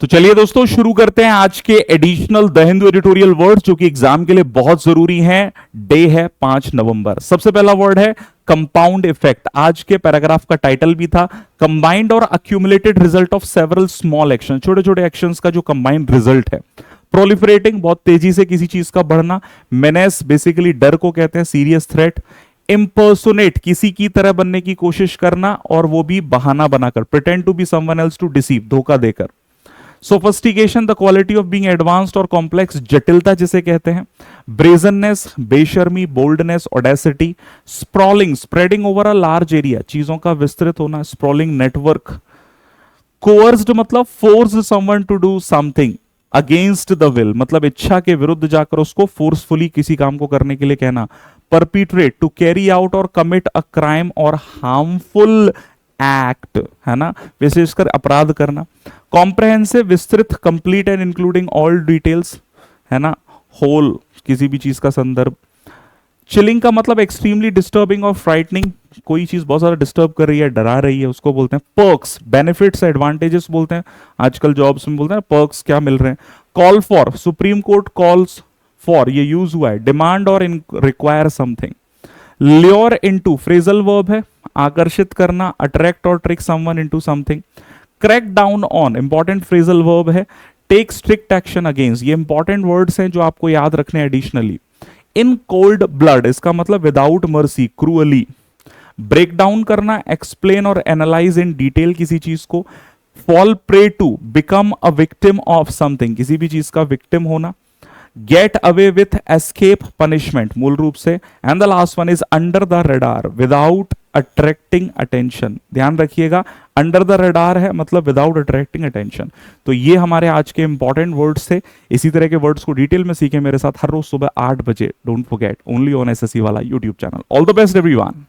तो चलिए दोस्तों शुरू करते हैं आज के additional the Hindu editorial word जो कि एग्जाम के लिए बहुत जरूरी है। डे है 5 नवंबर। सबसे पहला वर्ड है कंपाउंड इफेक्ट। आज के पैराग्राफ का टाइटल भी था कंबाइंड और accumulated result of several small action. छोटे छोटे एक्शंस का जो कंबाइंड रिजल्ट है। प्रोलिफरेटिंग, बहुत तेजी से किसी चीज का बढ़ना। मेनेस, बेसिकली डर को कहते हैं, सीरियस थ्रेट। इम्पर्सोनेट, किसी की तरह बनने की कोशिश करना और वो भी बहाना बनाकर, pretend to be someone else to deceive, धोखा देकर। Sophistication, the quality of being advanced और कॉम्प्लेक्स, जटिलता जिसे कहते हैं। ब्रेजननेस, बेशर्मी, boldness, audacity. Sprawling, spreading over a large area, चीजों का विस्तृत होना, स्प्रॉलिंग नेटवर्क। कोअर्स्ड मतलब force someone to do something against the will, मतलब इच्छा के विरुद्ध जाकर उसको फोर्सफुली किसी काम को करने के लिए कहना। परपिट्रेट, टू कैरी आउट और कमिट अ क्राइम और हार्मफुल एक्ट, है ना, विशेषकर अपराध करना। कॉम्प्रहेंसिव, विस्तृत, complete and including all details, है ना, होल, किसी भी चीज का संदर्भ। चिलिंग का मतलब एक्सट्रीमली डिस्टर्बिंग और फ्राइटनिंग, कोई चीज बहुत ज्यादा डिस्टर्ब कर रही है, डरा रही है, उसको बोलते हैं पर्क्स। बेनिफिट्स, एडवांटेजेस बोलते हैं, आजकल जॉब्स में बोलते हैं पर्क्स क्या मिल रहे हैं। Call for, supreme court calls for, ये यूज हुआ है, डिमांड और require something. Lure into, phrasal verb है, आकर्षित करना, अट्रैक्ट और trick someone into something. Crack down on, important phrasal verb है। टेक स्ट्रिक्ट एक्शन अगेंस्ट, ये इंपॉर्टेंट वर्ड्स हैं जो आपको याद रखने एडिशनली। इन कोल्ड ब्लड, इसका मतलब without mercy, cruelly. Break down करना, एक्सप्लेन और एनालाइज इन डिटेल किसी चीज को। Fall prey to, become a victim of something, किसी भी चीज का विक्टिम होना। Get away with, escape punishment मूल रूप से। And the last one is under the radar, without attracting attention. ध्यान रखिएगा, अंडर द रडार है मतलब विदाउट अट्रैक्टिंग अटेंशन। तो ये हमारे आज के इंपॉर्टेंट वर्ड्स थे। इसी तरह के वर्ड्स को डिटेल में सीखें मेरे साथ हर रोज सुबह 8 बजे। Don't forget, only on SSC वाला YouTube channel. All the best everyone.